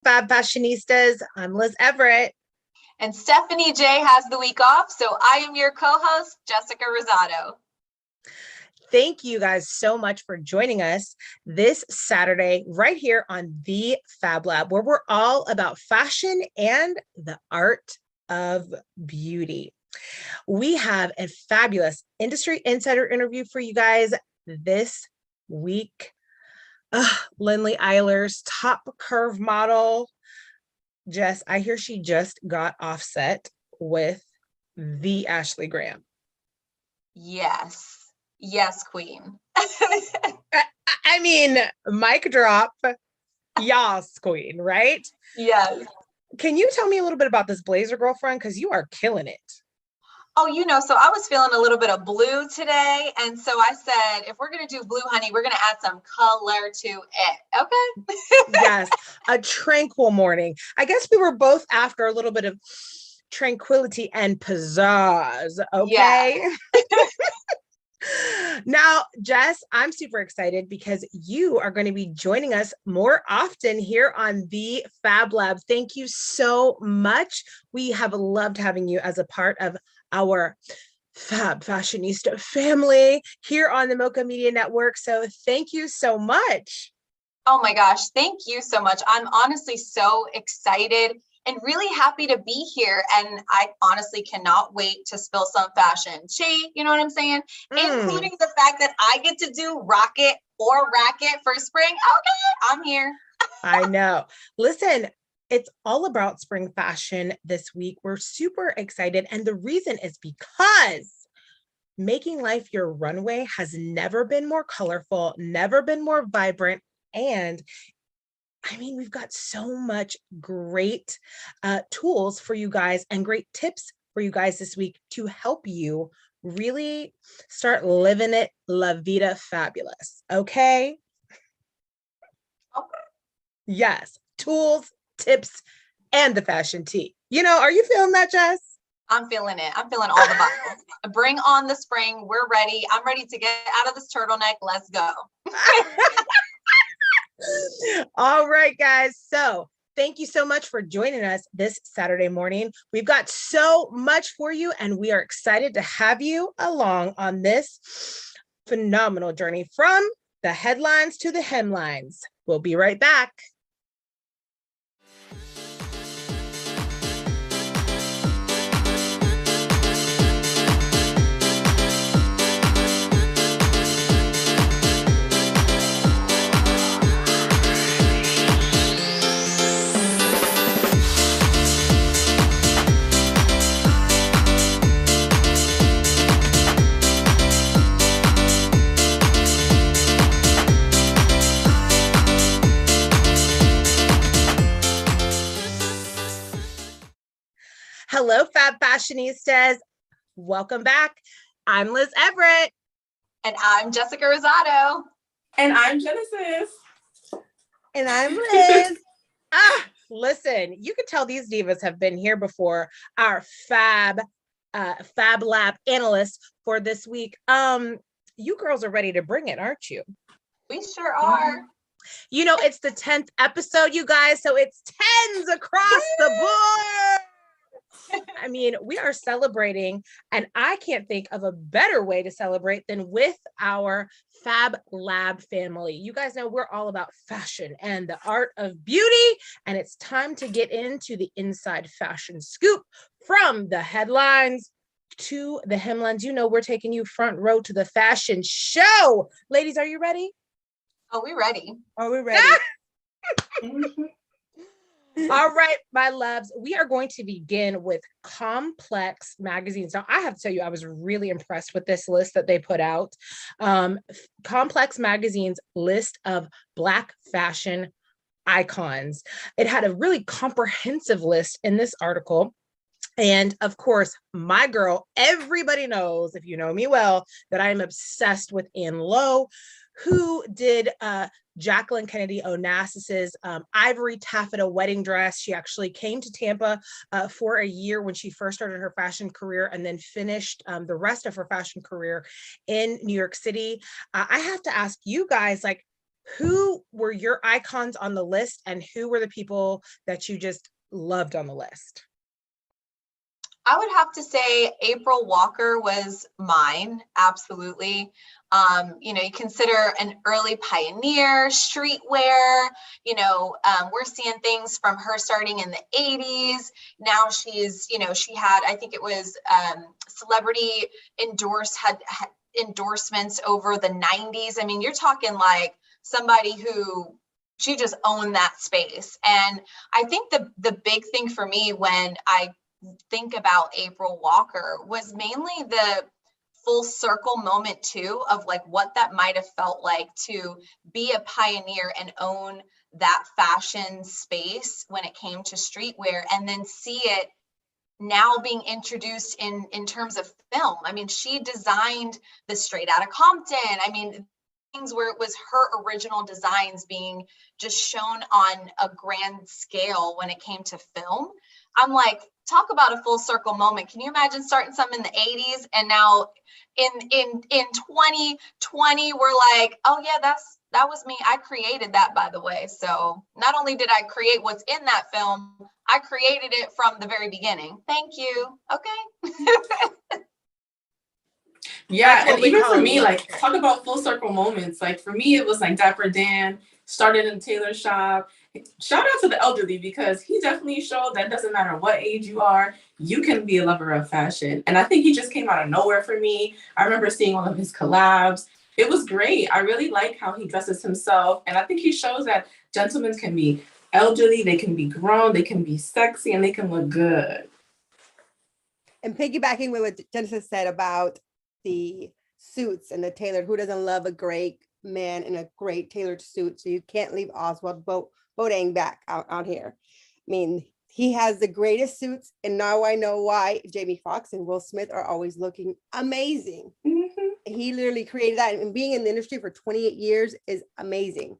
Fab Fashionistas. I'm Liz Everett. And Stephani J has the week off, so I am your co-host, Jessica Rosado. Thank you guys so much for joining us this Saturday right here on the Fab Lab, where we're all about fashion and the art of beauty. We have a fabulous industry insider interview for you guys this week. Lynley Eilers, top curve model. Jess, I hear she just got offset with the Ashley Graham. Yes, queen. I mean, mic drop. Yes, queen, right? Yes. Can you tell me a little bit about this blazer, girlfriend? Because you are killing it. Oh, so I was feeling a little bit of blue today. And so I said, if we're going to do blue, honey, we're going to add some color to it. Okay. Yes. A tranquil morning. I guess we were both after a little bit of tranquility and pizzazz. Okay. Yeah. Now, Jess, I'm super excited because you are going to be joining us more often here on the Fab Lab. Thank you so much. We have loved having you as a part of our Fab Fashionista family here on the Mocha Media Network. So thank you so much. Oh my gosh, thank you so much. I'm honestly so excited and really happy to be here. And I honestly cannot wait to spill some fashion tea, you know what I'm saying? Including the fact that I get to do rocket or racket for spring. Okay, I'm here. I know. Listen, it's all about spring fashion this week. We're super excited. And the reason is because making life your runway has never been more colorful, never been more vibrant. And I mean, we've got so much great tools for you guys and great tips for you guys this week to help you really start living it La Vida Fabulous. Okay? Yes. Tools, tips, and the fashion tea. Are you feeling that, Jess? I'm feeling it. I'm feeling all the buttons. Bring on the spring. We're ready. I'm ready to get out of this turtleneck. Let's go. All right, guys. So thank you so much for joining us this Saturday morning. We've got so much for you, and we are excited to have you along on this phenomenal journey from the headlines to the hemlines. We'll be right back. Hello, Fab Fashionistas. Welcome back. I'm Liz Everett. And I'm Jessica Rosado. And I'm Genesis. And I'm Liz. Listen, you can tell these divas have been here before. Our Fab Lab Analysts for this week. You girls are ready to bring it, aren't you? We sure are. It's the 10th episode, you guys, so it's 10s across the board. I mean, we are celebrating, and I can't think of a better way to celebrate than with our Fab Lab family. You guys know we're all about fashion and the art of beauty, and it's time to get into the inside fashion scoop from the headlines to the hemlines. We're taking you front row to the fashion show. Ladies, are you ready? Oh, we're ready. Are we ready? All right, my loves, we are going to begin with Complex magazines. Now, I have to tell you, I was really impressed with this list that they put out. Complex magazine's list of Black fashion icons. It had a really comprehensive list in this article. And of course, my girl, everybody knows, if you know me well, that I am obsessed with Ann Lowe, who did Jacqueline Kennedy Onassis's ivory taffeta wedding dress. She actually came to Tampa for a year when she first started her fashion career, and then finished the rest of her fashion career in New York City. I have to ask you guys, who were your icons on the list and who were the people that you just loved on the list? I would have to say April Walker was mine, absolutely. You consider an early pioneer, streetwear, we're seeing things from her starting in the 80s. Now she's, she had, I think it was celebrity had endorsements over the 90s. I mean, you're talking like somebody who she just owned that space. And I think the big thing for me when I think about April Walker was mainly the full circle moment too of like what that might have felt like to be a pioneer and own that fashion space when it came to streetwear, and then see it now being introduced in terms of film. I mean, she designed the Straight Outta Compton. I mean, things where it was her original designs being just shown on a grand scale when it came to film. I'm like, talk about a full circle moment. Can you imagine starting something in the 80s and now in 2020 we're like, oh yeah, that was me. I created that, by the way. So not only did I create what's in that film, I created it from the very beginning. Thank you. Okay. Yeah, and even for me, like, talk about full circle moments. Like, for me, it was like Dapper Dan, started in Taylor shop. Shout out to the elderly, because he definitely showed that doesn't matter what age you are, you can be a lover of fashion. And I think he just came out of nowhere for me. I remember seeing all of his collabs. It was great. I really like how he dresses himself. And I think he shows that gentlemen can be elderly, they can be grown, they can be sexy, and they can look good. And piggybacking with what Genesis said about the suits and the tailored, who doesn't love a great man in a great tailored suit? So you can't leave Oswald Bodang back out here. I mean, he has the greatest suits, and now I know why Jamie Foxx and Will Smith are always looking amazing. Mm-hmm. He literally created that, and being in the industry for 28 years is amazing.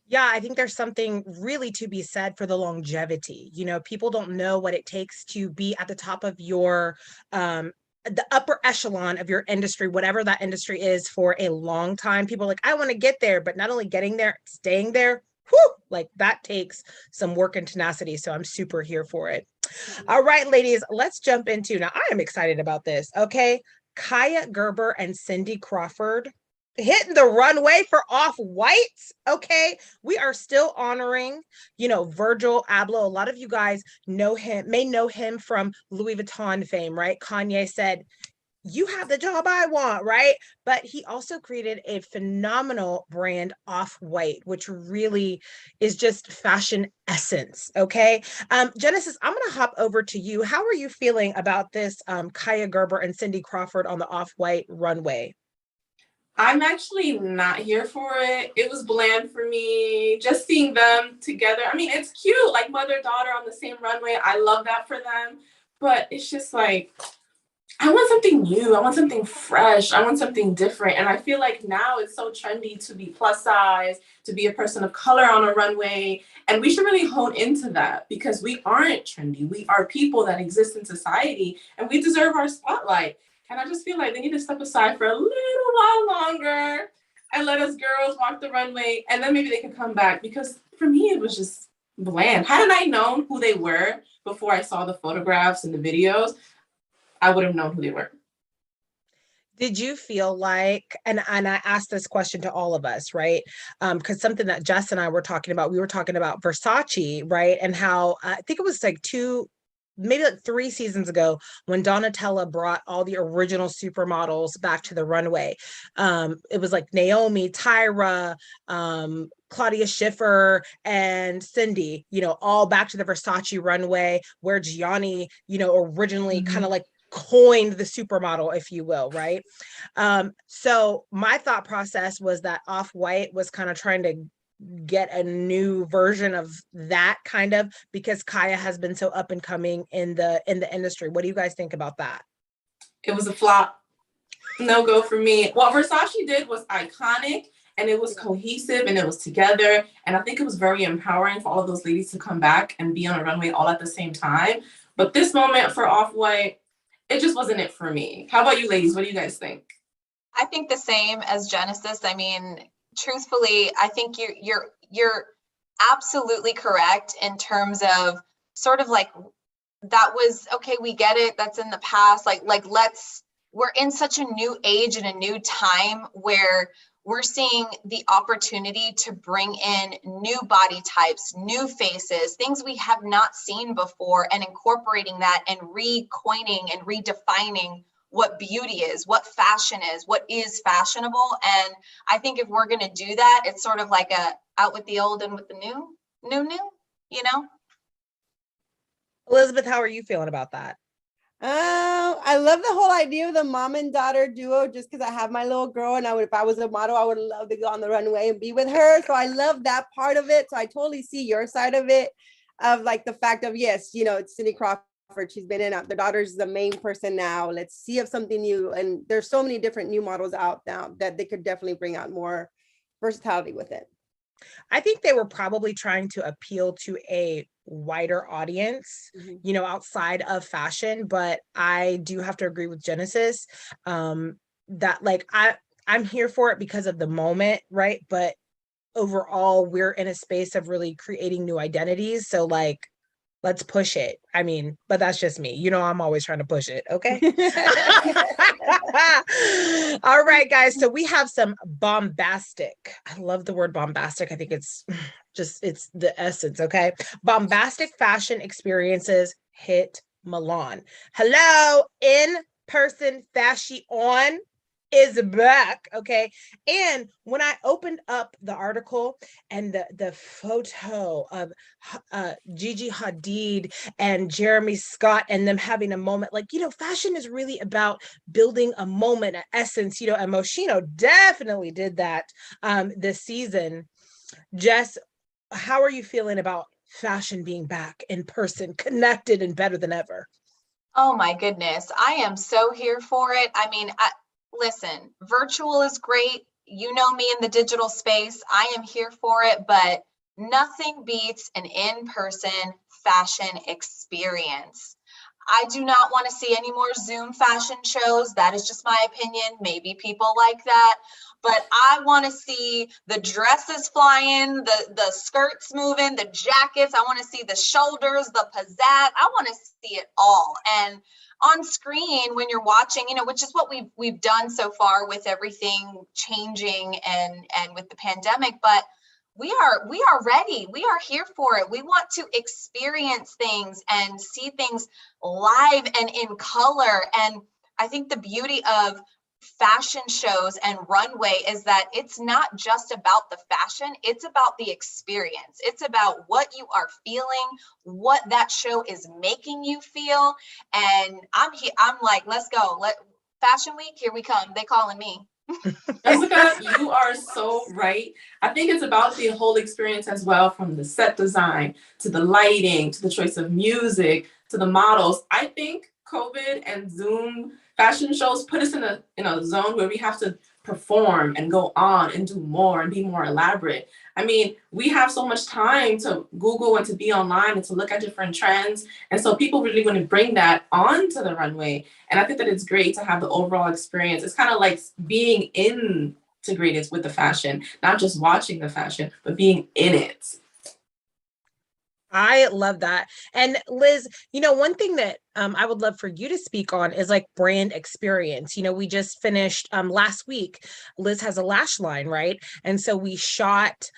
Yeah, I think there's something really to be said for the longevity. People don't know what it takes to be at the top of your the upper echelon of your industry, whatever that industry is, for a long time. People are like, I want to get there, but not only getting there, staying there. Whew, like that takes some work and tenacity. So I'm super here for it. All right, ladies, let's jump into, now I am excited about this. Okay. Kaia Gerber and Cindy Crawford hitting the runway for Off-White. Okay, we are still honoring, Virgil Abloh. A lot of you guys may know him from Louis Vuitton fame, right? Kanye said, you have the job I want, right? But he also created a phenomenal brand, Off-White, which really is just fashion essence. Okay. Genesis, I'm going to hop over to you. How are you feeling about this Kaia Gerber and Cindy Crawford on the Off-White runway? I'm actually not here for it. It was bland for me. Just seeing them together. I mean, it's cute, like mother-daughter on the same runway. I love that for them. But it's just like, I want something new. I want something fresh. I want something different. And I feel like now it's so trendy to be plus size, to be a person of color on a runway. And we should really hone into that, because we aren't trendy. We are people that exist in society, and we deserve our spotlight. And I just feel like they need to step aside for a little while longer and let us girls walk the runway, and then maybe they can come back, because for me, it was just bland. Hadn't I known who they were before I saw the photographs and the videos, I would have known who they were. Did you feel like, and I asked this question to all of us, right? Because something that Jess and I were talking about, we were talking about Versace, right? And how I think it was like maybe like 3 seasons ago, when Donatella brought all the original supermodels back to the runway. It was like Naomi, Tyra, Claudia Schiffer, and Cindy, all back to the Versace runway, where Gianni, originally kind of like coined the supermodel, if you will, right? So my thought process was that Off-White was kind of trying to get a new version of that, kind of, because Kaia has been so up and coming in the industry. What do you guys think about that? It was a flop. No go for me. What Versace did was iconic, and it was cohesive, and it was together. And I think it was very empowering for all of those ladies to come back and be on a runway all at the same time. But this moment for Off-White, it just wasn't it for me. How about you ladies? What do you guys think? I think the same as Genesis. I mean, truthfully, I think you're absolutely correct in terms of sort of like, that was okay, we get it, that's in the past, like we're in such a new age and a new time where we're seeing the opportunity to bring in new body types, new faces, things we have not seen before, and incorporating that and recoining and redefining what beauty is, what fashion is, what is fashionable. And I think if we're going to do that, it's sort of like a out with the old and with the new, you know? Elizabeth, how are you feeling about that? I love the whole idea of the mom and daughter duo, just because I have my little girl, and if I was a model, I would love to go on the runway and be with her. So I love that part of it. So I totally see your side of it, of like the fact of, yes, it's Cindy Crawford. She's been in, the daughter's the main person now. Let's see if something new. And there's so many different new models out now that they could definitely bring out more versatility with it. I think they were probably trying to appeal to a wider audience, outside of fashion. But I do have to agree with Genesis, that like I'm here for it because of the moment, right? But overall, we're in a space of really creating new identities. So like, let's push it. I mean, but that's just me. I'm always trying to push it. Okay. All right, guys. So we have some bombastic. I love the word bombastic. I think it's the essence. Okay. Bombastic fashion experiences hit Milan. Hello, in-person fashion is back. Okay. And when I opened up the article and the photo of Gigi Hadid and Jeremy Scott and them having a moment, like, fashion is really about building a moment, an essence, and Moschino definitely did that this season. Jess, how are you feeling about fashion being back in person, connected and better than ever? Oh my goodness. I am so here for it. I mean, listen, virtual is great. You know me in the digital space. I am here for it, but nothing beats an in-person fashion experience. I do not want to see any more Zoom fashion shows. That is just my opinion. Maybe people like that, but I want to see the dresses flying, the skirts moving, the jackets. I want to see the shoulders, the pizzazz. I want to see it all. And on screen when you're watching, which is what we've done so far with everything changing and with the pandemic, but we are ready. We are here for it. We want to experience things and see things live and in color. And I think the beauty of fashion shows and runway is that it's not just about the fashion, it's about the experience. It's about what you are feeling, what that show is making you feel. And I'm here, I'm like, let's go. Fashion Week, here we come. They calling me. Jessica, you are so right. I think it's about the whole experience as well, from the set design to the lighting to the choice of music to the models. I think COVID and Zoom fashion shows put us in a zone where we have to perform and go on and do more and be more elaborate. I mean, we have so much time to Google and to be online and to look at different trends. And so people really want to bring that onto the runway. And I think that it's great to have the overall experience. It's kind of like being integrated with the fashion, not just watching the fashion, but being in it. I love that. And Liz, one thing that I would love for you to speak on is like brand experience. We just finished last week, Liz has a lash line, right? And so we shot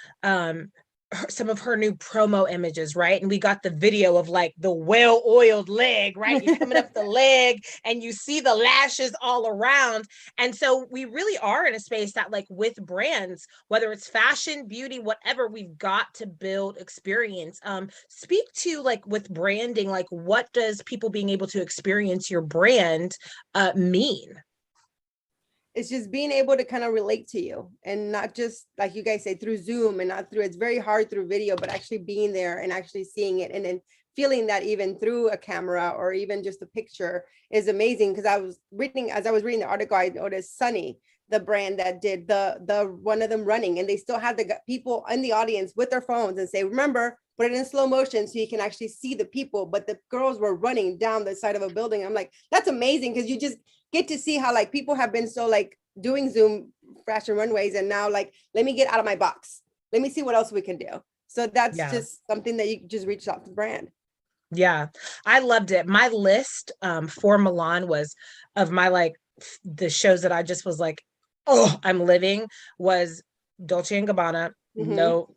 some of her new promo images, right? And we got the video of like the well-oiled leg, right? You're coming up the leg and you see the lashes all around. And so we really are in a space that like with brands, whether it's fashion, beauty, whatever, we've got to build experience. Speak to like with branding, like what does people being able to experience your brand mean? It's just being able to kind of relate to you, and not just like you guys say through Zoom and not through, it's very hard through video, but actually being there and actually seeing it and then feeling that even through a camera or even just a picture is amazing. Because as I was reading the article, I noticed Sunny, the brand that did the one of them running, and they still had the people in the audience with their phones and say, remember, put it in slow motion so you can actually see the people. But the girls were running down the side of a building. I'm like, that's amazing, because you just get to see how like people have been so like doing Zoom fashion runways, and now like, let me get out of my box. Let me see what else we can do. So that's just something that you just reach out to the brand. Yeah, I loved it. My list for Milan was of my like the shows that I just was like, oh, I'm living, was Dolce and Gabbana. No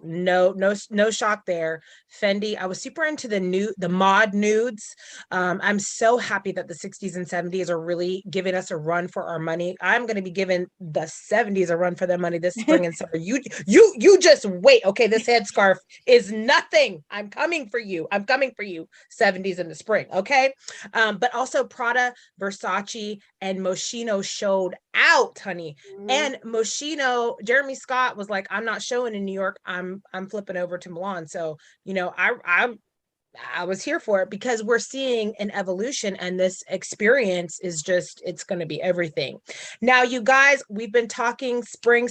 shock there. Fendi. I was super into the mod nudes. I'm so happy that the 60s and 70s are really giving us a run for our money. I'm going to be giving the 70s a run for their money this spring and summer. You just wait. Okay, this headscarf is nothing. I'm coming for you. 70s in the spring. Okay, but also Prada, Versace, and Moschino showed out, honey. And Moschino, Jeremy Scott was like, I'm not showing in New York. I'm flipping over to Milan. So, you know, I was here for it because we're seeing an evolution, and this experience is just, it's going to be everything. Now, you guys, we've been talking spring,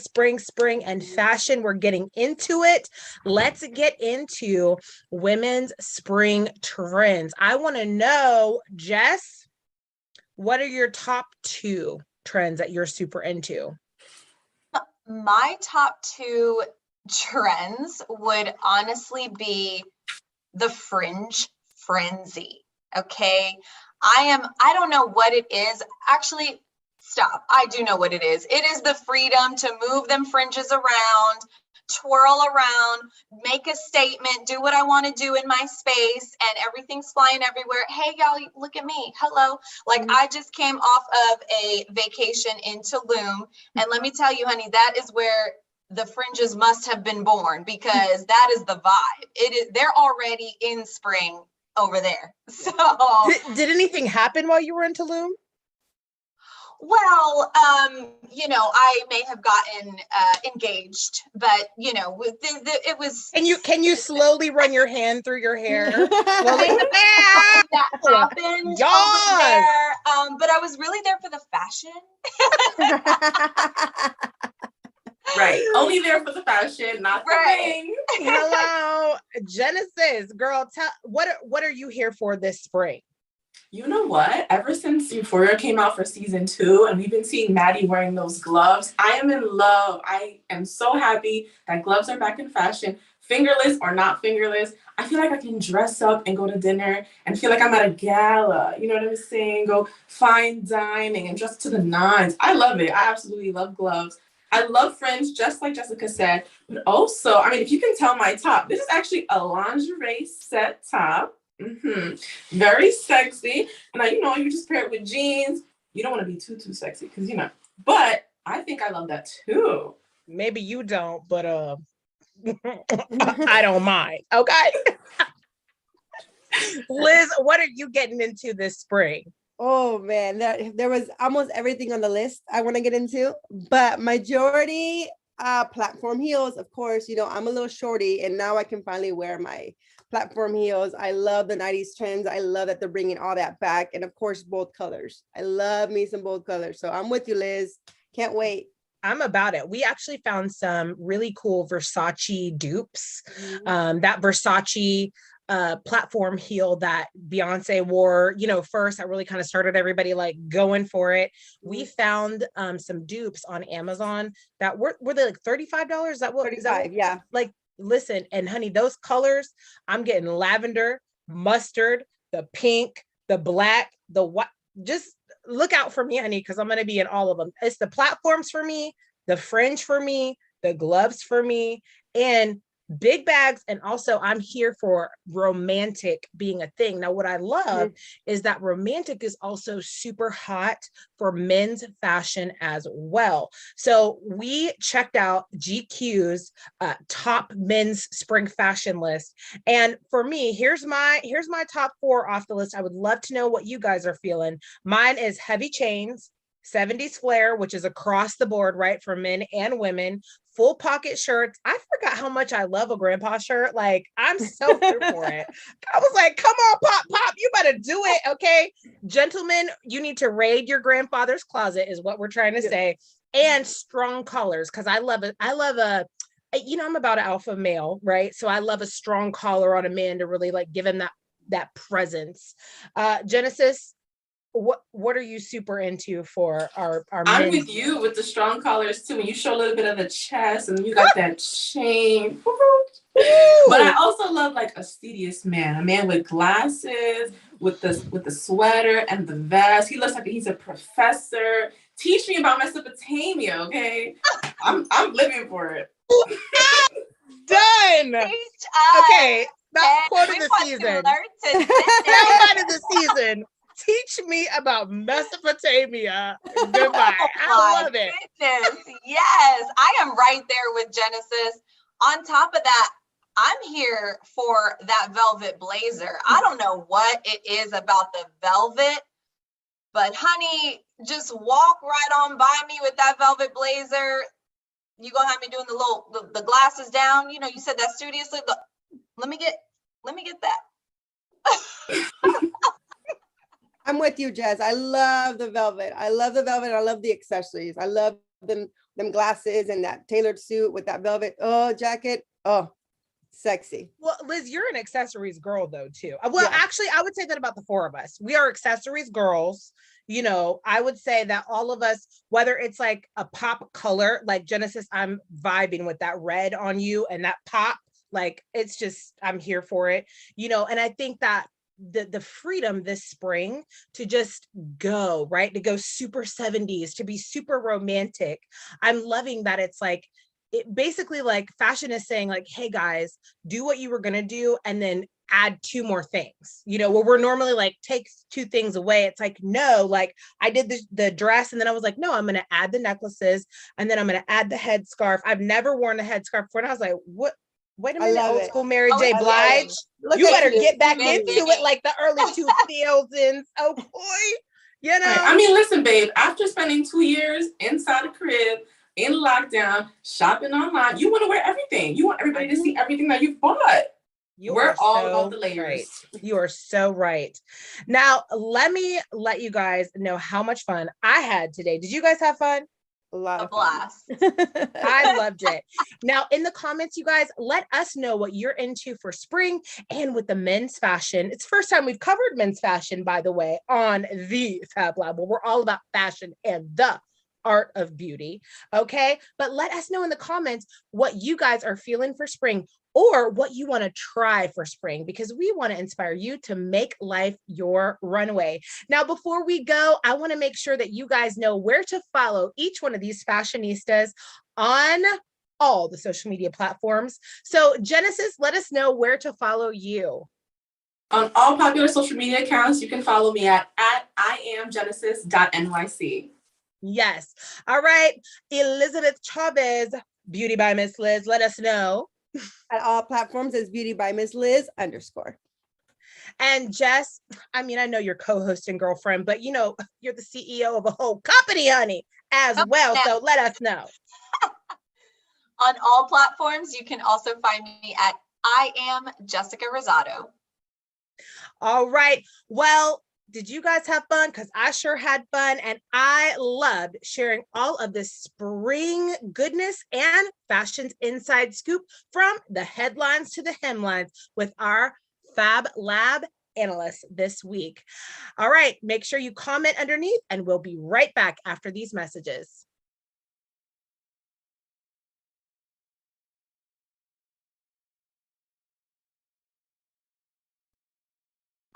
and fashion. We're getting into it. Let's get into women's spring trends. I want to know, Jess, what are your top 2 trends that you're super into? My top 2 trends would honestly be the fringe frenzy. Okay. I don't know what it is. Actually, stop. I do know what it is. It is the freedom to move them fringes around, twirl around, make a statement, do what I want to do in my space, and everything's flying everywhere. Hey, y'all, look at me. Hello. Like, I just came off of a vacation in Tulum, and let me tell you, honey, that is where the fringes must have been born, because that is the vibe. It is. They're already in spring over there. So did anything happen while you were in Tulum? Well, you know, I may have gotten engaged, but you know, it was. Can you slowly run your hand through your hair? Slowly. That happened over there. But I was really there for the fashion. Right. Only there for the fashion, not the ring. Hello, Genesis, girl. What are you here for this spring? You know what? Ever since Euphoria came out for season 2, and we've been seeing Maddie wearing those gloves, I am in love. I am so happy that gloves are back in fashion. Fingerless or not fingerless, I feel like I can dress up and go to dinner and feel like I'm at a gala. You know what I'm saying? Go fine dining and dress to the nines. I love it. I absolutely love gloves. I love fringe, just like Jessica said. But also, I mean, if you can tell my top, this is actually a lingerie set top. Very sexy. And you just pair it with jeans. You don't want to be too sexy because, but I think I love that too. Maybe you don't, but I don't mind. Okay. Liz, what are you getting into this spring? Oh man, there was almost everything on the list I want to get into, but majority platform heels. Of course, I'm a little shorty, and now I can finally wear my platform heels. I love the 90s trends. I love that they're bringing all that back, and of course, bold colors. I love me some bold colors. So I'm with you, Liz. Can't wait. I'm about it. We actually found some really cool Versace dupes. That Versace platform heel that Beyonce wore, first, that really kind of started everybody like going for it. We found some dupes on Amazon that were they like $35? Is that what? 35, yeah. Like, listen, and honey, those colors, I'm getting lavender, mustard, the pink, the black, the white. Just look out for me, honey, because I'm going to be in all of them. It's the platforms for me, the fringe for me, the gloves for me, and big bags. And also I'm here for romantic being a thing. Now, what I love is that romantic is also super hot for men's fashion as well. So we checked out GQ's top men's spring fashion list. And for me, here's my top 4 off the list. I would love to know what you guys are feeling. Mine is heavy chains, 70s flair, which is across the board, right, for men and women. Full pocket shirts. I forgot how much I love a grandpa shirt. Like, I'm so here for it. I was like, come on, pop, you better do it, okay? Gentlemen, you need to raid your grandfather's closet is what we're trying to say. And strong colors, because I love it. I love I'm about an alpha male, right? So I love a strong collar on a man to really like give him that presence. Genesis, what are you super into for our I'm men's? with you with the strong collars too. When you show a little bit of the chest and you got that chain. But I also love like a studious man, a man with glasses, with the sweater and the vest. He looks like he's a professor. Teach me about Mesopotamia, okay? I'm living for it. Done. Okay, that quote of the season. That of the season. Teach me about Mesopotamia. Goodbye. I love it. Goodness. Yes, I am right there with Genesis. On top of that, I'm here for that velvet blazer. I don't know what it is about the velvet, but honey, just walk right on by me with that velvet blazer. You gonna have me doing the glasses down. You know, you said that studiously. Let me get that. I'm with you, Jess. I love the velvet. I love the velvet. I love the accessories. I love them glasses and that tailored suit with that velvet jacket. Oh, sexy. Well, Liz, you're an accessories girl though too. Well, actually, I would say that about the four of us. We are accessories girls. You know, I would say that all of us, whether it's like a pop color, like Genesis, I'm vibing with that red on you and that pop, like it's just, I'm here for it, you know. And I think that the freedom this spring to just go, right, to go super 70s, to be super romantic. I'm loving that it's like, it basically like fashion is saying like, hey guys, do what you were gonna do and then add two more things, you know, where we're normally like take two things away. It's like, no, like I did the dress and then I was like, no, I'm gonna add the necklaces and then I'm gonna add the headscarf. I've never worn a headscarf before, and I was like, what? Wait a minute, old school Mary J. Blige. You better get back into it like the early 2000s. Oh boy, you know. I mean, listen, babe, after spending 2 years inside the crib, in lockdown, shopping online, you want to wear everything. You want everybody to see everything that you've bought. We're all about the layers. Right. You are so right. Now, let me let you guys know how much fun I had today. Did you guys have fun? A lot of blast. I loved it. Now, in the comments, you guys, let us know what you're into for spring and with the men's fashion. It's the first time we've covered men's fashion, by the way, on the Fab Lab, where we're all about fashion and the art of beauty. Okay. But let us know in the comments what you guys are feeling for spring or what you want to try for spring, because we want to inspire you to make life your runway. Now, before we go, I want to make sure that you guys know where to follow each one of these fashionistas on all the social media platforms. So Genesis, let us know where to follow you. On all popular social media accounts, you can follow me at iamgenesis.nyc. Yes. All right. Elizabeth Chávez, Beauty by Miss Liz, let us know. At all platforms is Beauty by Miss Liz _ And Jess, I mean, I know you're co-host and girlfriend, but you know, you're the CEO of a whole company, honey, as well. So let us know. On all platforms, you can also find me at I am Jessica Rosado. All right. Well, did you guys have fun? Because I sure had fun, and I loved sharing all of this spring goodness and fashion's inside scoop from the headlines to the hemlines with our Fab Lab analysts this week. All right, make sure you comment underneath, and we'll be right back after these messages.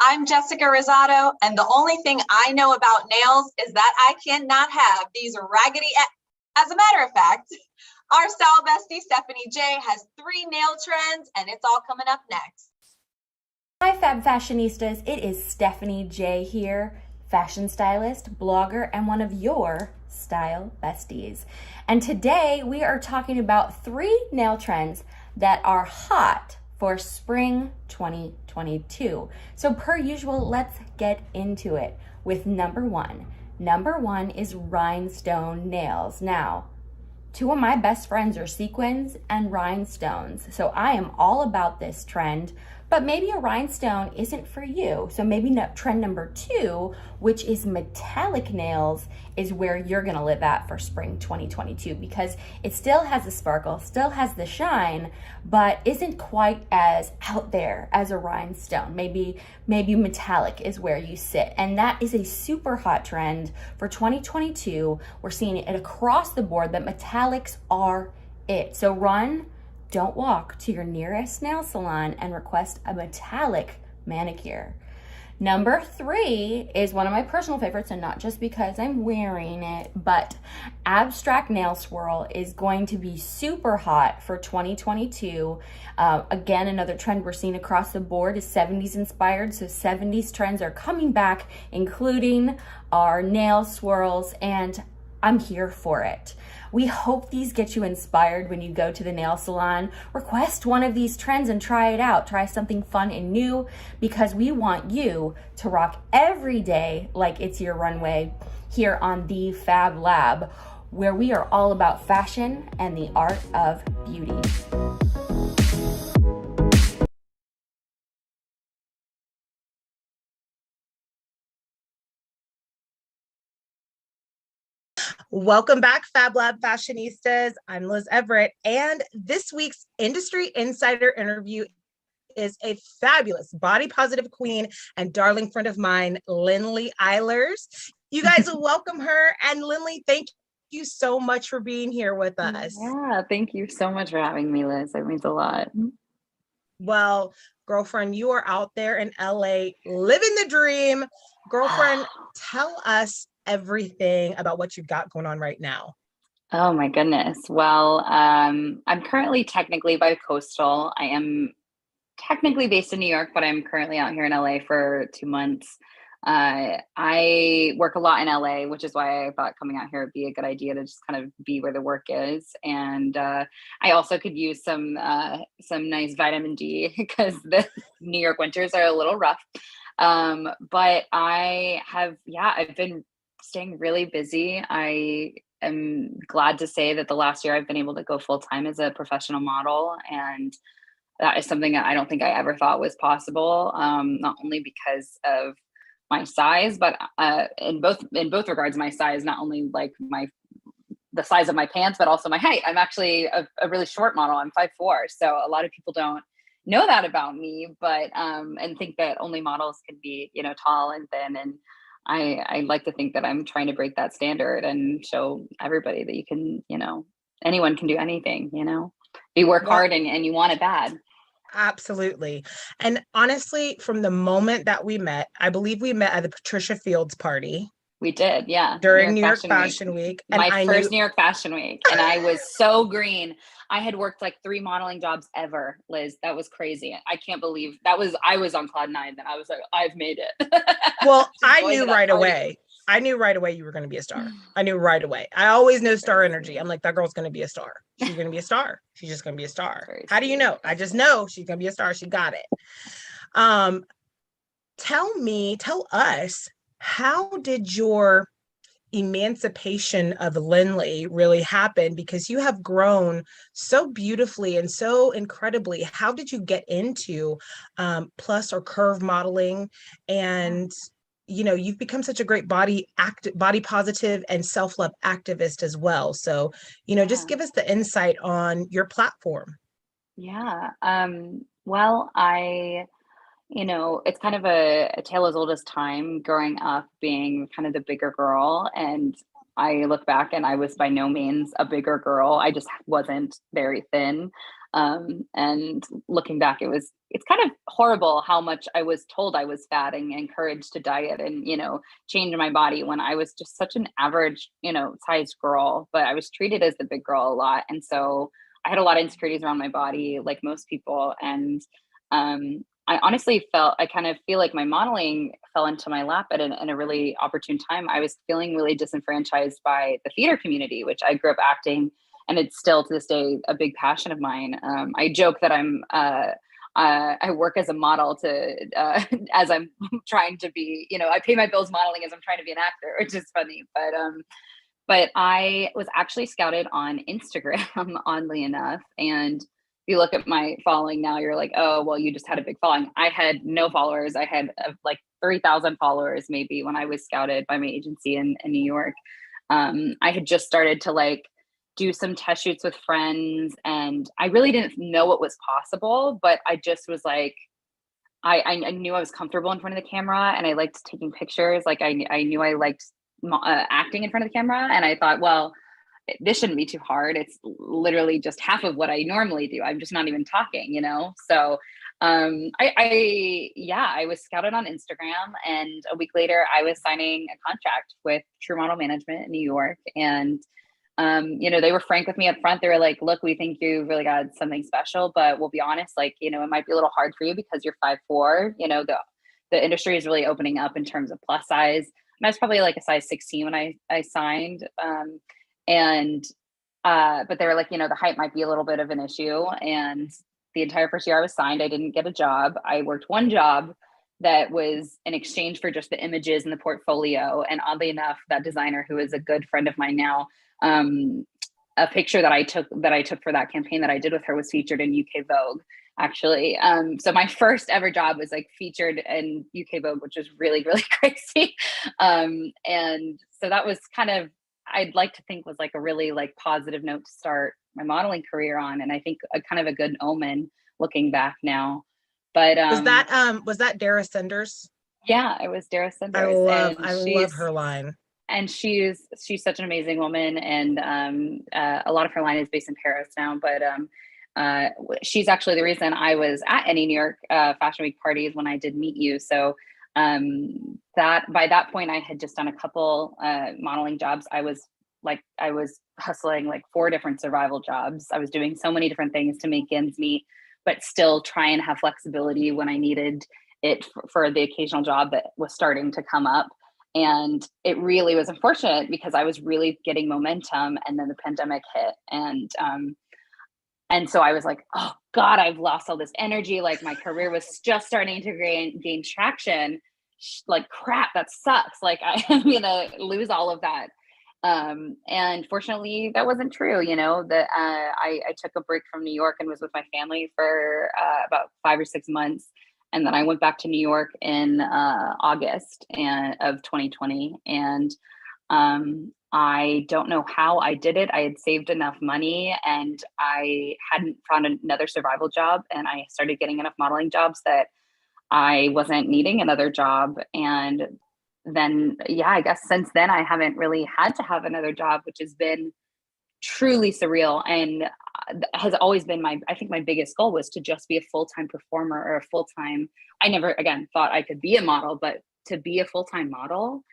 I'm Jessica Rosado, and the only thing I know about nails is that I cannot have these raggedy. As a matter of fact, our style bestie Stephani J has 3 nail trends, and it's all coming up next. Hi, Fab Fashionistas. It is Stephani J here, fashion stylist, blogger, and one of your style besties. And today we are talking about 3 nail trends that are hot for spring 2022. So per usual, let's get into it with number one. Number one is rhinestone nails. Now, 2 of my best friends are sequins and rhinestones. So I am all about this trend, but maybe a rhinestone isn't for you. So maybe trend number 2, which is metallic nails, is where you're gonna live at for spring 2022, because it still has the sparkle, still has the shine, but isn't quite as out there as a rhinestone. Maybe metallic is where you sit. And that is a super hot trend for 2022. We're seeing it across the board that metallics are it. So don't walk to your nearest nail salon and request a metallic manicure. Number 3 is one of my personal favorites, and not just because I'm wearing it, but abstract nail swirl is going to be super hot for 2022. Again, another trend we're seeing across the board is 70s inspired. So 70s trends are coming back, including our nail swirls, and I'm here for it. We hope these get you inspired when you go to the nail salon. Request one of these trends and try it out. Try something fun and new, because we want you to rock every day like it's your runway here on the Fab Lab, where we are all about fashion and the art of beauty. Welcome back, Fab Lab fashionistas. I'm Liz Everett, and this week's Industry Insider interview is a fabulous body positive queen and darling friend of mine, Lynley Eilers. You guys will welcome her. And Lynley, thank you so much for being here with us. Yeah, thank you so much for having me, Liz. That means a lot. Well, girlfriend, you are out there in LA living the dream. Girlfriend, tell us everything about what you've got going on right now. Oh my goodness. Well, I'm currently technically bi-coastal. I am technically based in New York, but I'm currently out here in LA for 2 months. I work a lot in LA, which is why I thought coming out here would be a good idea to just kind of be where the work is. And I also could use some nice vitamin D, because the New York winters are a little rough. But I've been staying really busy. I am glad to say that the last year I've been able to go full time as a professional model, and that is something that I don't think I ever thought was possible. Not only because of my size, but in both regards, my size, not only like the size of my pants, but also my height. I'm actually a really short model. I'm 5'4", so a lot of people don't know that about me, but and think that only models can be, tall and thin. And I like to think that I'm trying to break that standard and show everybody that you can, anyone can do anything, you work hard and you want it bad. Absolutely. And honestly, from the moment that we met, I believe we met at the Patricia Fields party. We did, yeah. During New York Fashion Week. And my first New York Fashion Week. And I was so green. I had worked like 3 modeling jobs ever, Liz. That was crazy. I can't believe I was on cloud 9. Then I was like, I've made it. Well, I knew right away. I knew right away you were going to be a star. I knew right away. I always know star energy. I'm like, that girl's going to be a star. She's going to be a star. She's just going to be a star. How do you know? I just know she's going to be a star. She got it. Tell us, how did your emancipation of Lynley really happen? Because you have grown so beautifully and so incredibly. How did you get into plus or curve modeling? And you've become such a great body positive and self-love activist as well. So, just give us the insight on your platform. Yeah. Well, it's kind of a tale as old as time, growing up being kind of the bigger girl. And I look back and I was by no means a bigger girl. I just wasn't very thin. And looking back, it's kind of horrible how much I was told I was fat and encouraged to diet and, change my body when I was just such an average, sized girl, but I was treated as the big girl a lot. And so I had a lot of insecurities around my body, like most people. And, I honestly I kind of feel like my modeling fell into my lap in a really opportune time. I was feeling really disenfranchised by the theater community, which I grew up acting, and it's still to this day a big passion of mine. I joke that I work as a model as I'm trying to be, I pay my bills modeling as I'm trying to be an actor, which is funny. But I was actually scouted on Instagram, oddly enough, and you look at my following now, you're like, oh, well, you just had a big following. I had no followers. I had like 30,000 followers maybe when I was scouted by my agency in New York. I had just started to like do some test shoots with friends, and I really didn't know what was possible, but I just was like, I knew I was comfortable in front of the camera, and I liked taking pictures. Like I knew I liked acting in front of the camera, and I thought, well, this shouldn't be too hard. It's literally just half of what I normally do. I'm just not even talking, So I was scouted on Instagram, and a week later I was signing a contract with True Model Management in New York. And they were frank with me up front. They were like, look, we think you really got something special, but we'll be honest, like, it might be a little hard for you because you're 5'4". The industry is really opening up in terms of plus size. And I was probably like a size 16 when I signed. But they were like, the height might be a little bit of an issue. And the entire first year I was signed, I didn't get a job. I worked one job that was in exchange for just the images and the portfolio. And oddly enough, that designer, who is a good friend of mine now, a picture that I took for that campaign that I did with her was featured in UK Vogue, actually. So my first ever job was like featured in UK Vogue, which was really, really crazy. And so that was kind of, I'd like to think, was like a really like positive note to start my modeling career on. And I think a kind of a good omen looking back now. But was that Dara Sanders? Yeah, it was Dara Sanders. I love her line. And she's such an amazing woman. And a lot of her line is based in Paris now, but she's actually the reason I was at any New York Fashion Week parties when I did meet you. So that by that point I had just done a couple modeling jobs. I was hustling like 4 different survival jobs. I was doing so many different things to make ends meet, but still try and have flexibility when I needed it for the occasional job that was starting to come up. And it really was unfortunate because I was really getting momentum, and then the pandemic hit. And so I was like, oh God, I've lost all this energy. Like my career was just starting to gain traction. Like, crap, that sucks. Like I'm gonna lose all of that. And fortunately that wasn't true. I took a break from New York and was with my family for about 5 or 6 months. And then I went back to New York in August of 2020. And I don't know how I did it. I had saved enough money, and I hadn't found another survival job. And I started getting enough modeling jobs that I wasn't needing another job. And then, I guess since then, I haven't really had to have another job, which has been truly surreal. And has always been I think my biggest goal was to just be a full-time performer or a full-time, I never again thought I could be a model, but to be a full-time model,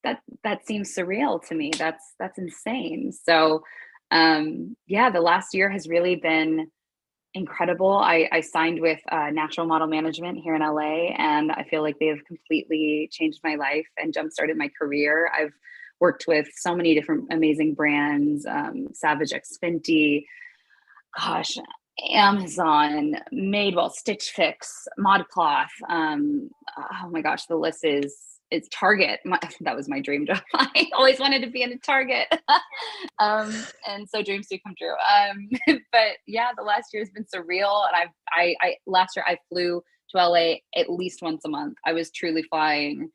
that seems surreal to me. That's insane. So the last year has really been incredible. I signed with Natural Model Management here in LA, and I feel like they have completely changed my life and jump-started my career. I've worked with so many different amazing brands, Savage X Fenty, Amazon, Madewell, Stitch Fix, ModCloth. Oh my gosh, the list it's Target. That was my dream job. I always wanted to be in a Target. And so dreams do come true. But the last year has been surreal. And last year I flew to LA at least once a month. I was truly flying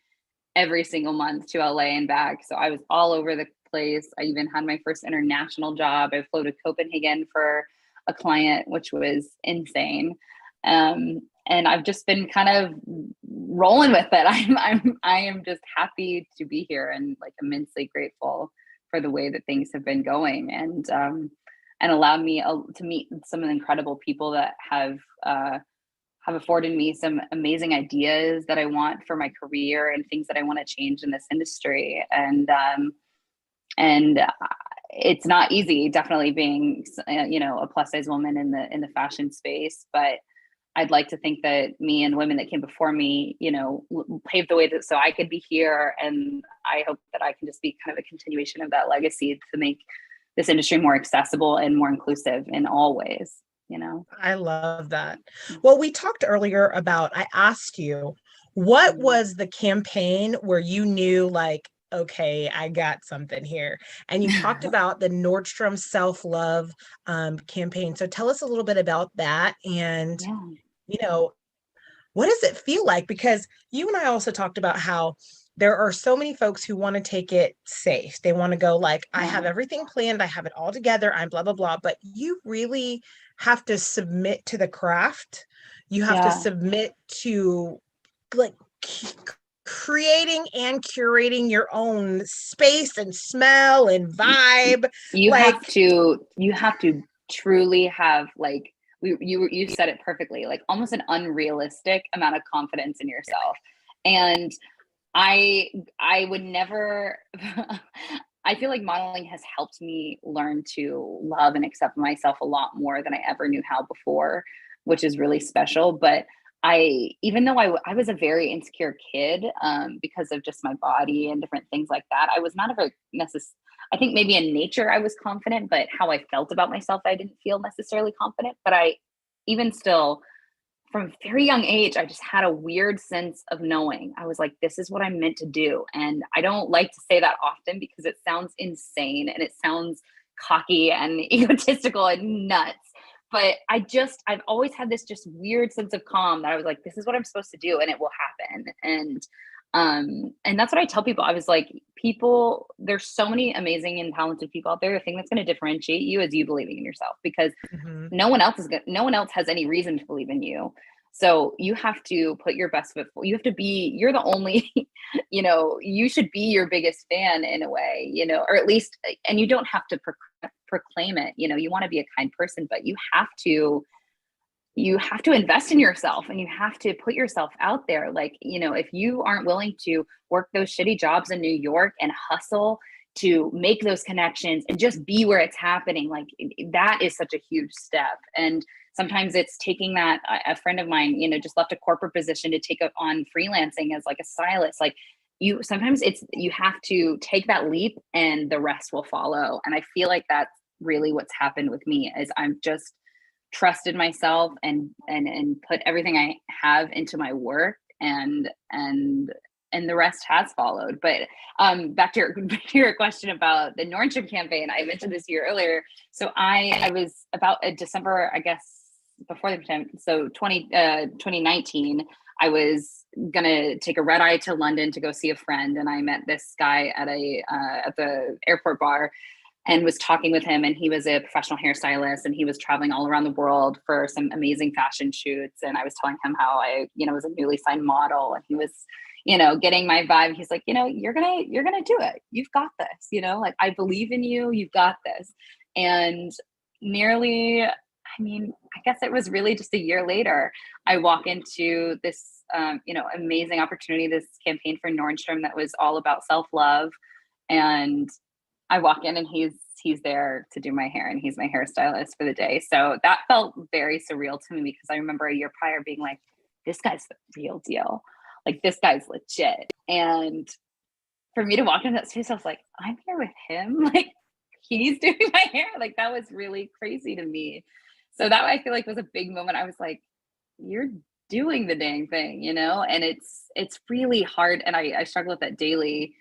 every single month to LA and back. So I was all over the place. I even had my first international job. I flew to Copenhagen for a client, which was insane. And I've just been kind of rolling with it. I am just happy to be here and like immensely grateful for the way that things have been going, and allowed me to meet some of the incredible people that have afforded me some amazing ideas that I want for my career and things that I want to change in this industry. And it's not easy, definitely being, a plus size woman in the fashion space, but I'd like to think that me and women that came before me, paved the way so I could be here. And I hope that I can just be kind of a continuation of that legacy to make this industry more accessible and more inclusive in all ways. I love that. Well, we talked earlier about, I asked you, what was the campaign where you knew like okay, I got something here. And you talked about the Nordstrom self-love campaign. So tell us a little bit about that. And, you know, what does it feel like? Because you and I also talked about how there are so many folks who want to take it safe. They want to go like, I have everything planned. I have it all together. I'm blah, blah, blah. But you really have to submit to the craft. You have to submit to like creating and curating your own space and smell and vibe. You have to truly have like, you said it perfectly, like almost an unrealistic amount of confidence in yourself. And I would never, I feel like modeling has helped me learn to love and accept myself a lot more than I ever knew how before, which is really special. But even though I was a very insecure kid because of just my body and different things like that, I was not a very I think maybe in nature I was confident, but how I felt about myself, I didn't feel necessarily confident. But even still, from a very young age, I just had a weird sense of knowing. I was like, this is what I'm meant to do. And I don't like to say that often because it sounds insane and it sounds cocky and egotistical and nuts. But I've always had this just weird sense of calm that I was like, this is what I'm supposed to do and it will happen. And that's what I tell people. I was like, there's so many amazing and talented people out there. The thing that's going to differentiate you is you believing in yourself, because no one else has any reason to believe in you. So you have to put your best foot forward. You're the only, you should be your biggest fan in a way, or at least, and you don't have to proclaim it. You want to be a kind person, but you have to invest in yourself and you have to put yourself out there. Like, if you aren't willing to work those shitty jobs in New York and hustle to make those connections and just be where it's happening, like that is such a huge step. And sometimes it's taking that. A friend of mine, just left a corporate position to take on freelancing as like a stylist. Like you have to take that leap and the rest will follow. And I feel like that's really what's happened with me is I'm just trusted myself and put everything I have into my work and the rest has followed. But back to your question about the Nordstrom campaign, I mentioned this year earlier. So I was about December, I guess, before the time. So 2019, I was gonna take a red eye to London to go see a friend, and I met this guy at the airport bar. And was talking with him, and he was a professional hairstylist and he was traveling all around the world for some amazing fashion shoots. And I was telling him how I, was a newly signed model, and he was, getting my vibe. He's like, you're going to do it. You've got this, like, I believe in you. You've got this. And I guess it was really just a year later, I walk into this, amazing opportunity, this campaign for Nordstrom that was all about self-love. And I walk in and he's there to do my hair, and he's my hairstylist for the day. So that felt very surreal to me because I remember a year prior being like, this guy's the real deal. Like, this guy's legit. And for me to walk into that space, I was like, I'm here with him. Like, he's doing my hair. Like, that was really crazy to me. So that I feel like was a big moment. I was like, you're doing the dang thing, and it's really hard. And I struggle with that daily,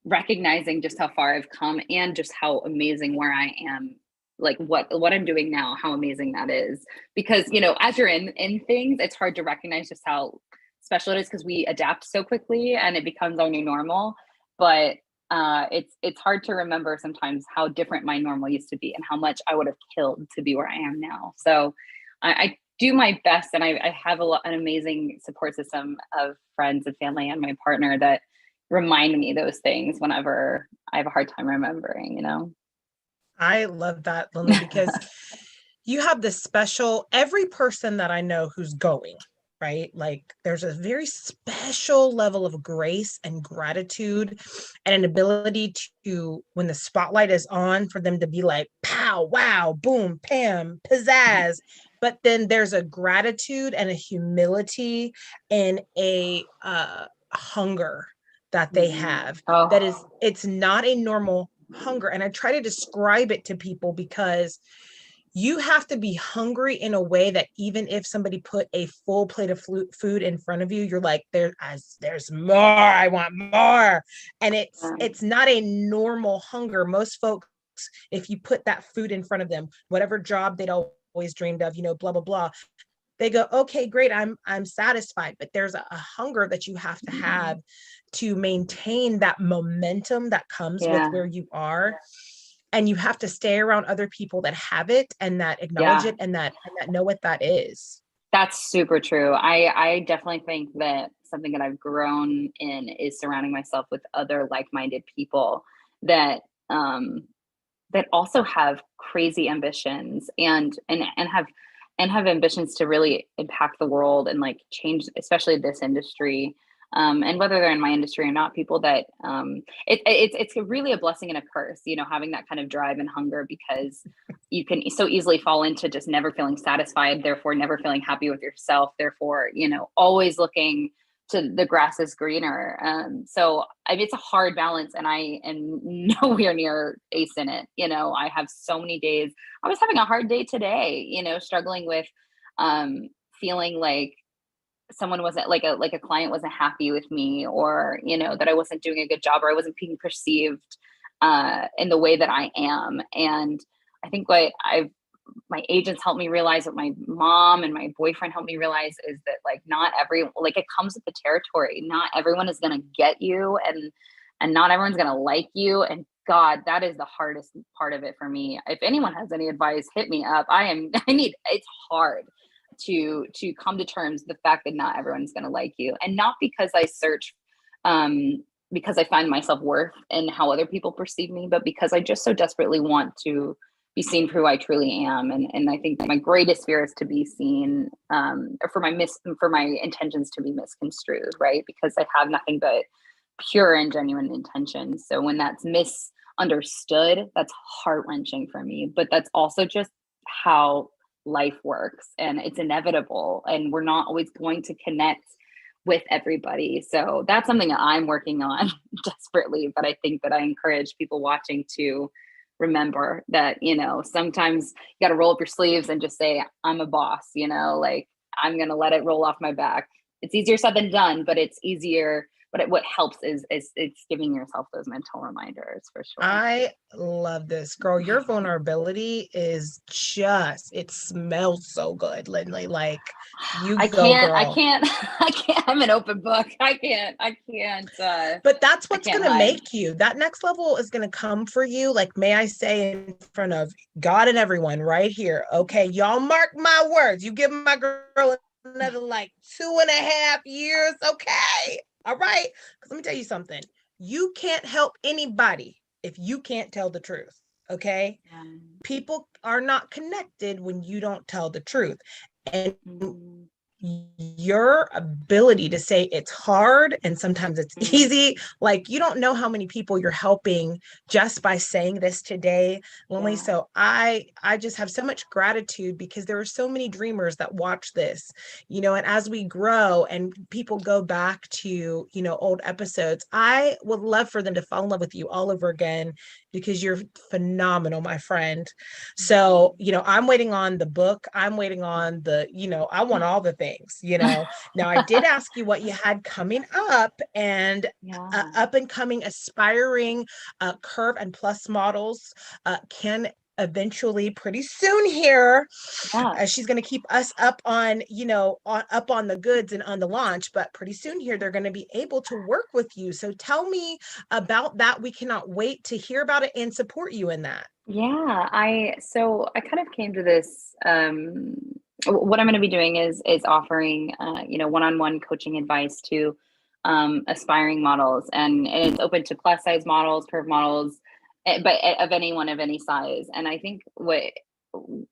recognizing just how far I've come and just how amazing where I am, like what I'm doing now, how amazing that is. Because, as you're in things, it's hard to recognize just how special it is because we adapt so quickly and it becomes our new normal. But it's hard to remember sometimes how different my normal used to be and how much I would have killed to be where I am now. So I do my best, and I have an amazing support system of friends and family and my partner that remind me those things whenever I have a hard time remembering, I love that, Lynley, because you have this special, every person that I know who's going, right? Like, there's a very special level of grace and gratitude and an ability to, when the spotlight is on, for them to be like, pow, wow, boom, pam, pizzazz. But then there's a gratitude and a humility and a hunger that they have. It's not a normal hunger. And I try to describe it to people because you have to be hungry in a way that even if somebody put a full plate of food in front of you, you're like, there's more, I want more. And it's not a normal hunger. Most folks, if you put that food in front of them, whatever job they'd always dreamed of, blah, blah, blah, they go, okay, great, I'm satisfied. But there's a hunger that you have to have to maintain that momentum that comes with where you are. And you have to stay around other people that have it and that acknowledge it and that know what that is. That's super true. I definitely think that something that I've grown in is surrounding myself with other like-minded people that that also have crazy ambitions and have ambitions to really impact the world and like change, especially this industry. And whether they're in my industry or not, people that it's really a blessing and a curse, having that kind of drive and hunger, because you can so easily fall into just never feeling satisfied, therefore never feeling happy with yourself, therefore, always looking to the grass is greener. So I mean, it's a hard balance, and I am nowhere near ace in it. I have so many days. I was having a hard day today, struggling with feeling like someone wasn't like a client wasn't happy with me, or that I wasn't doing a good job, or I wasn't being perceived in the way that I am. And I think what my agents helped me realize, what my mom and my boyfriend helped me realize, is that not it comes with the territory. Not everyone is going to get you, and not everyone's going to like you. And God, that is the hardest part of it for me. If anyone has any advice, hit me up. It's hard to come to terms with the fact that not everyone's going to like you, and not because I search because I find myself worth in how other people perceive me, but because I just so desperately want to be seen for who I truly am. And I think my greatest fear is to be seen, or for my intentions to be misconstrued, right? Because I have nothing but pure and genuine intentions. So when that's misunderstood, that's heart-wrenching for me. But that's also just how life works, and it's inevitable, and we're not always going to connect with everybody. So that's something that I'm working on desperately. But I think that I encourage people watching to remember that, sometimes you got to roll up your sleeves and just say, I'm a boss, I'm going to let it roll off my back. It's easier said than done, but it's easier. But what helps is it's giving yourself those mental reminders, for sure. I love this, girl. Your vulnerability is it smells so good, Lynley. Like, I can't. I'm an open book. I can't. But that's what's going to make you. That next level is going to come for you. Like, may I say in front of God and everyone right here. Okay, y'all mark my words. You give my girl another 2.5 years. Okay. All right. Because let me tell you something. You can't help anybody if you can't tell the truth. Okay. People are not connected when you don't tell the truth. And your ability to say it's hard and sometimes it's easy, you don't know how many people you're helping just by saying this today, Lynley. So I just have so much gratitude, because there are so many dreamers that watch this, and as we grow and people go back to old episodes, I would love for them to fall in love with you all over again, because you're phenomenal, my friend. So I'm waiting on the book. I'm waiting on the I want all the things. Now I did ask you what you had coming up, and up and coming aspiring curve and plus models can eventually pretty soon here. She's going to keep us up on up on the goods and on the launch, but pretty soon here they're going to be able to work with you. So tell me about that. We cannot wait to hear about it and support you in that. I kind of came to this. What I'm going to be doing is offering, one-on-one coaching advice to aspiring models, and it's open to plus size models, curve models, but of anyone of any size. And I think what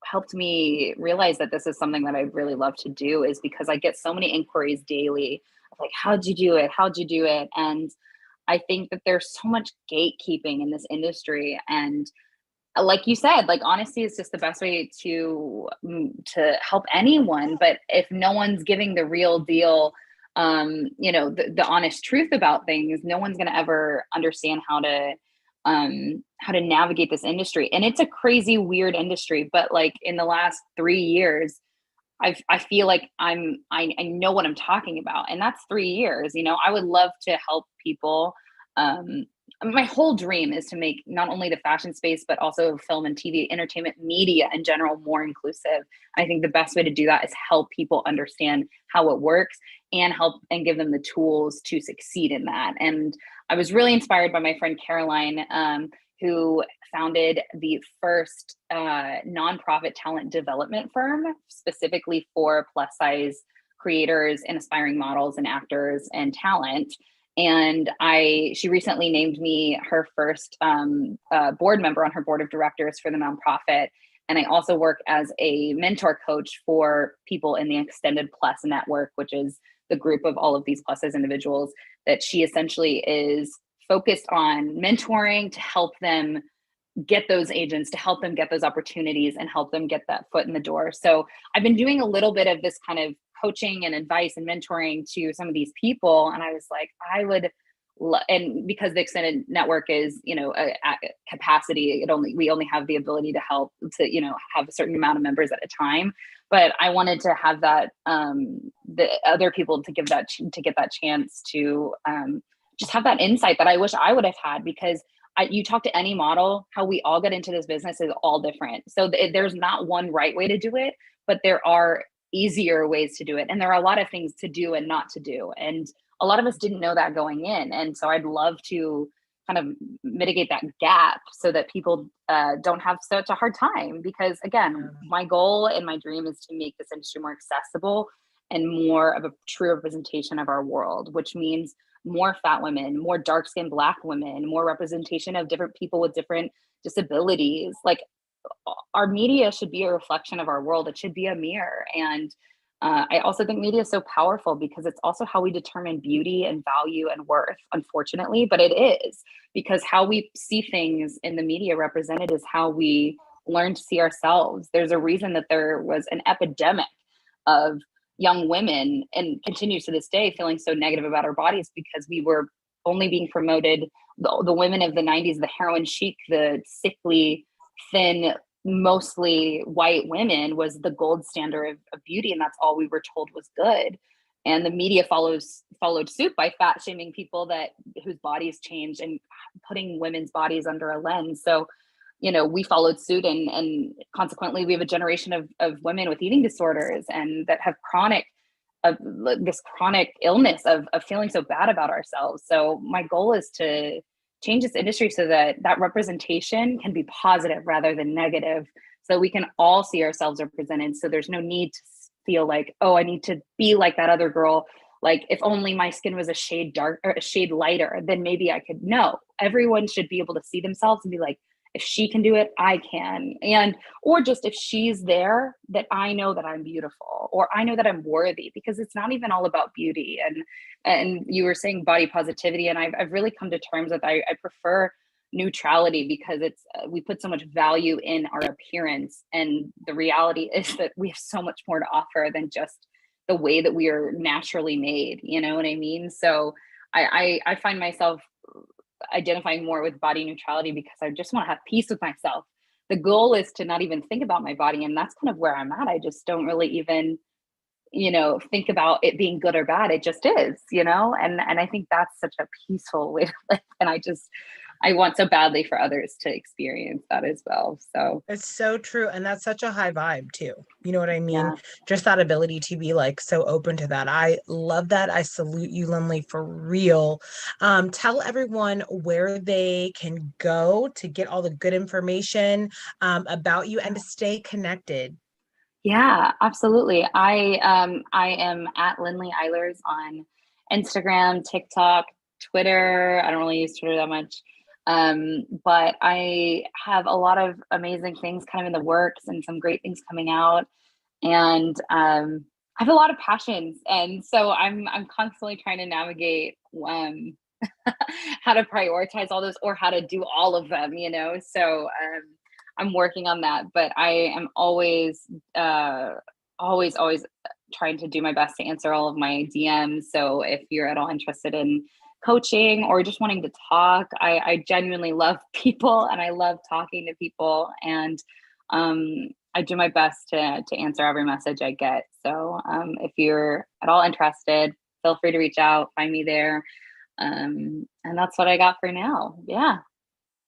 helped me realize that this is something that I really love to do is because I get so many inquiries daily of how'd you do it? How'd you do it? And I think that there's so much gatekeeping in this industry, and like you said, honesty is just the best way to help anyone. But if no one's giving the real deal, the honest truth about things, no one's going to ever understand how to how to navigate this industry. And it's a crazy, weird industry, but like in the last 3 years, I feel like I know what I'm talking about, and that's 3 years. You know, I would love to help people. My whole dream is to make not only the fashion space, but also film and TV, entertainment, media in general, more inclusive. I think the best way to do that is help people understand how it works and help and give them the tools to succeed in that. And I was really inspired by my friend Caroline, who founded the first nonprofit talent development firm specifically for plus size creators and aspiring models and actors and talent. And she recently named me her first board member on her board of directors for the nonprofit. And I also work as a mentor coach for people in the Extended Plus Network, which is the group of all of these plus size individuals that she essentially is focused on mentoring to help them get those agents, to help them get those opportunities and help them get that foot in the door. So I've been doing a little bit of this kind of coaching and advice and mentoring to some of these people. And I was like, and because the Extended Network is, you know, at capacity, we only have the ability to help to, you know, have a certain amount of members at a time. But I wanted to have that, the other people to get that chance to just have that insight that I wish I would have had, because you talk to any model, how we all get into this business is all different. So there's not one right way to do it, but there are easier ways to do it. And there are a lot of things to do and not to do. And a lot of us didn't know that going in. And so I'd love to kind of mitigate that gap so that people don't have such a hard time. Because again, my goal and my dream is to make this industry more accessible and more of a true representation of our world, which means more fat women, more dark-skinned Black women, more representation of different people with different disabilities. Like, our media should be a reflection of our world. It should be a mirror. And I also think media is so powerful because it's also how we determine beauty and value and worth, unfortunately, but it is, because how we see things in the media represented is how we learn to see ourselves. There's a reason that there was an epidemic of young women, and continues to this day, feeling so negative about our bodies because we were only being promoted, the women of the 90s, the heroin chic, the sickly, thin, mostly white women was the gold standard of beauty, and that's all we were told was good. And the media followed suit by fat shaming people whose bodies changed and putting women's bodies under a lens. So, you know, we followed suit, and consequently we have a generation of women with eating disorders and that have this chronic illness of feeling so bad about ourselves. So my goal is to change this industry so that representation can be positive rather than negative, so we can all see ourselves represented. So there's no need to feel like, oh, I need to be like that other girl. Like, if only my skin was a shade dark or a shade lighter, then maybe I could. No, everyone should be able to see themselves and be like, if she can do it, I can. Or just if she's there, that I know that I'm beautiful, or I know that I'm worthy, because it's not even all about beauty. And you were saying body positivity, and I've really come to terms with, I prefer neutrality, because we put so much value in our appearance. And the reality is that we have so much more to offer than just the way that we are naturally made. You know what I mean? So I find myself identifying more with body neutrality because I just want to have peace with myself. The goal is to not even think about my body, and that's kind of where I'm at. I just don't really even, you know, think about it being good or bad. It just is, you know, and I think that's such a peaceful way to live. And I want so badly for others to experience that as well. So it's so true. And that's such a high vibe too. You know what I mean? Yeah. Just that ability to be like so open to that. I love that. I salute you, Lynley, for real. Tell everyone where they can go to get all the good information about you and to stay connected. Yeah, absolutely. I am at Lynley Eilers on Instagram, TikTok, Twitter. I don't really use Twitter that much. But I have a lot of amazing things kind of in the works and some great things coming out. And I have a lot of passions. And so I'm constantly trying to navigate how to prioritize all those, or how to do all of them, you know? So I'm working on that, but I am always trying to do my best to answer all of my DMs. So if you're at all interested in coaching or just wanting to talk. I genuinely love people and I love talking to people, and I do my best to answer every message I get. So if you're at all interested, feel free to reach out, find me there. And that's what I got for now. Yeah.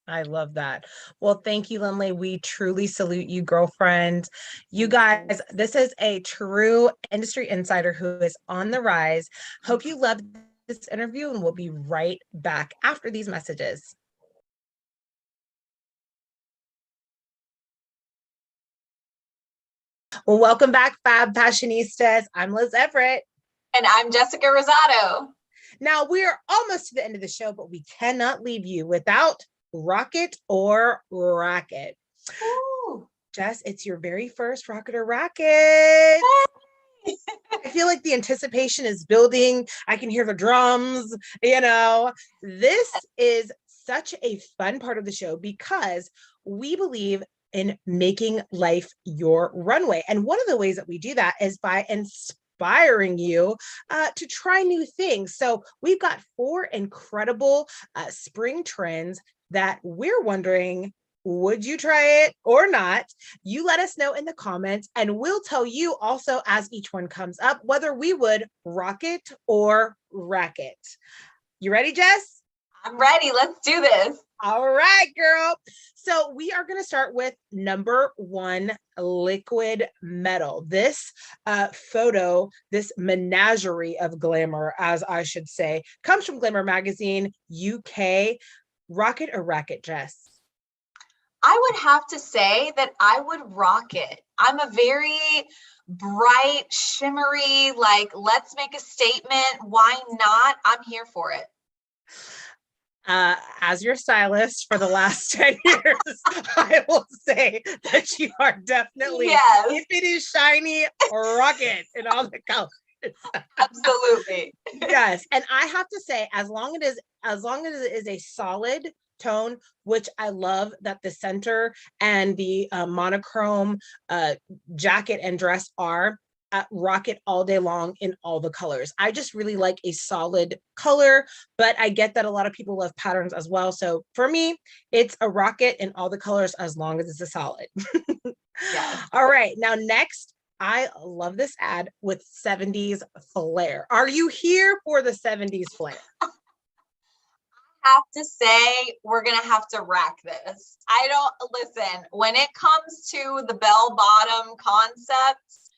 I love that. Well, thank you, Lynley. We truly salute you, girlfriend. You guys, this is a true industry insider who is on the rise. Hope you loved this interview, and we'll be right back after these messages. Well, welcome back, Fab Fashionistas. I'm Liz Everett. And I'm Jessica Rosado. Now, we are almost to the end of the show, but we cannot leave you without Rocket or Racket. Ooh. Jess, it's your very first Rocket or Racket. I feel like the anticipation is building. I can hear the drums, This is such a fun part of the show because we believe in making life your runway. And one of the ways that we do that is by inspiring you to try new things. So we've got 4 incredible spring trends that we're wondering, would you try it or not? You let us know in the comments, and we'll tell you also as each one comes up whether we would rock it or rack it. You ready, Jess? I'm ready. Let's do this. All right, girl. So we are going to start with number 1, liquid metal. This photo, this menagerie of glamour, as I should say, comes from Glamour Magazine, UK. Rocket or racket, Jess? I would have to say that I would rock it. I'm a very bright, shimmery, like, let's make a statement. Why not? I'm here for it. As your stylist for the last 10 years, I will say that you are definitely, yes. If it is shiny, rock it in all the colors. Absolutely. Yes. And I have to say, as long as it is a solid tone, which I love that the center and the monochrome jacket and dress are, rock it all day long in all the colors. I just really like a solid color, but I get that a lot of people love patterns as well. So for me, it's a rocket in all the colors as long as it's a solid. Yes. All right. Now, next, I love this ad with 70s flair. Are you here for the 70s flair? I have to say, we're going to have to rack this. Listen, when it comes to the bell bottom concepts,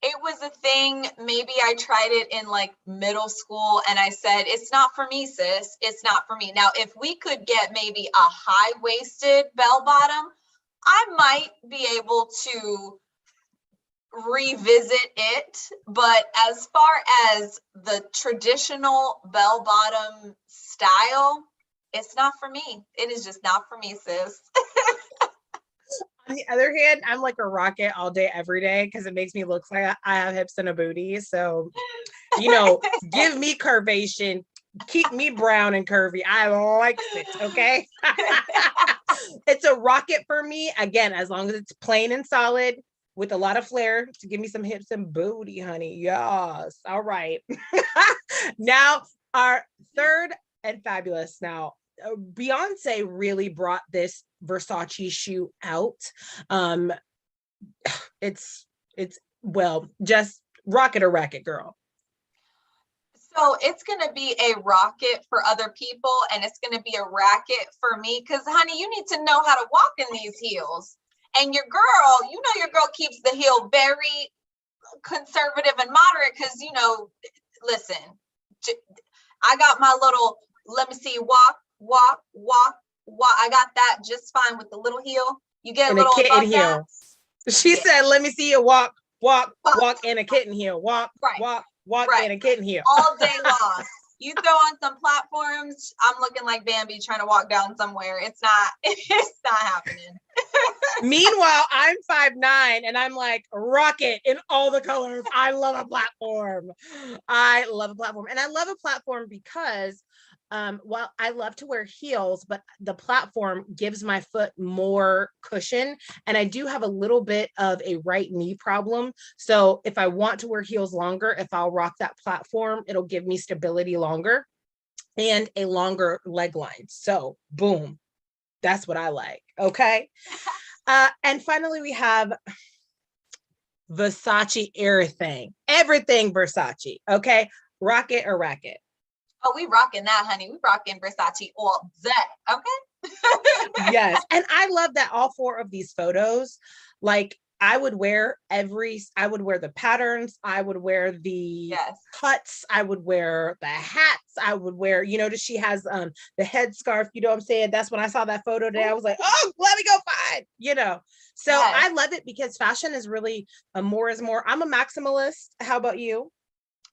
it was a thing. Maybe I tried it in like middle school and I said, it's not for me, sis. It's not for me. Now, if we could get maybe a high-waisted bell bottom, I might be able to revisit it. But as far as the traditional bell bottom style, it's not for me. It is just not for me, sis. On the other hand, I'm like a rocket all day, every day, because it makes me look like I have hips and a booty. So, give me curvation, keep me brown and curvy. I like it, okay? It's a rocket for me. Again, as long as it's plain and solid with a lot of flair to give me some hips and booty, honey. Yes. All right. Now, our third and fabulous. Now, Beyonce really brought this Versace shoe out. It's just rocket or racket, girl. So it's going to be a rocket for other people and it's going to be a racket for me because, honey, you need to know how to walk in these heels. And your girl keeps the heel very conservative and moderate because, listen, I got my little, let me see, walk. I got that just fine with the little heel. You get a little above heel. She said, let me see you walk in a kitten heel. Walk in a kitten heel. All day long. You throw on some platforms, I'm looking like Bambi trying to walk down somewhere. It's not happening. Meanwhile, I'm 5'9" and I'm like rocket in all the colors. I love a platform. And I love a platform because while I love to wear heels, but the platform gives my foot more cushion. And I do have a little bit of a right knee problem. So if I want to wear heels longer, if I'll rock that platform, it'll give me stability longer. and a longer leg line. So boom, that's what I like. Okay. And finally, we have Versace everything Versace. Okay. Rock it or rack it. Oh, we rocking that, honey. We rocking Versace all day. Okay. Yes. And I love that all 4 of these photos, like I would wear the patterns. I would wear the cuts. I would wear the hats. I would wear, she has the headscarf, you know what I'm saying? That's when I saw that photo today. I was like, oh, let me go find, So I love it because fashion is really more is more. I'm a maximalist. How about you?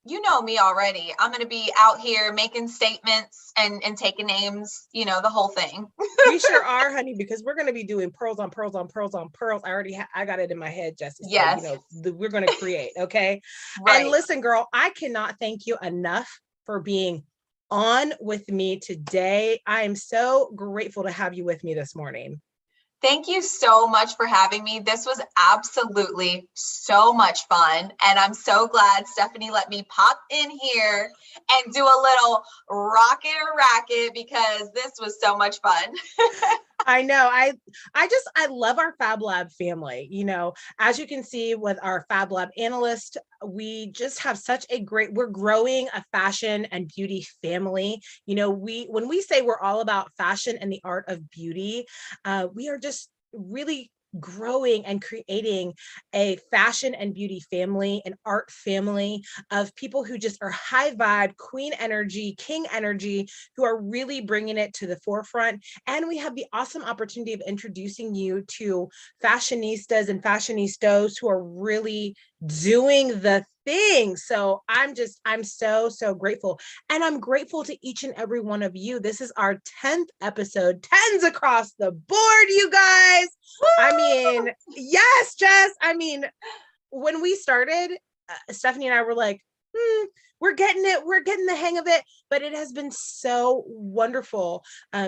You know me already. I'm going to be out here making statements and taking names, the whole thing. We sure are, honey, because we're going to be doing pearls on pearls on pearls on pearls. I got it in my head, Jessica. Yes. We're going to create. Okay. Right. And listen, girl, I cannot thank you enough for being on with me today. I am so grateful to have you with me this morning. Thank you so much for having me. This was absolutely so much fun. And I'm so glad Stephani let me pop in here and do a little rocket or racket because this was so much fun. I know. I love our Fab Lab family. As you can see with our Fab Lab Analysts, we just have we're growing a fashion and beauty family. When we say we're all about fashion and the art of beauty, we are just really growing and creating a fashion and beauty family, an art family of people who just are high vibe, queen energy, king energy, who are really bringing it to the forefront. And we have the awesome opportunity of introducing you to fashionistas and fashionistas who are really doing the thing. So I'm so, so grateful. And I'm grateful to each and every one of you. This is our 10th episode, 10s across the board, you guys. Woo! I mean, yes, Jess. I mean, when we started, Stephani and I were like, we're getting it. We're getting the hang of it. But it has been so wonderful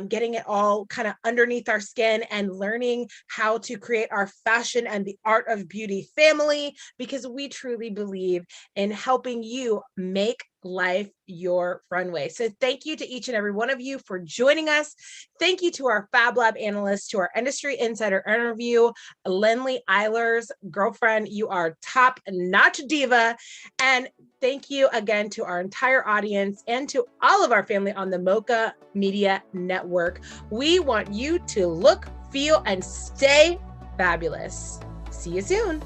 getting it all kind of underneath our skin and learning how to create our fashion and the art of beauty family, because we truly believe in helping you make life your runway. So thank you to each and every one of you for joining us. Thank you to our Fab Lab analysts, to our industry insider interview, Lynley Eilers, girlfriend, you are top notch diva. And thank you again to our entire audience and to all of our family on the Mocha Media Network. We want you to look, feel, and stay fabulous. See you soon.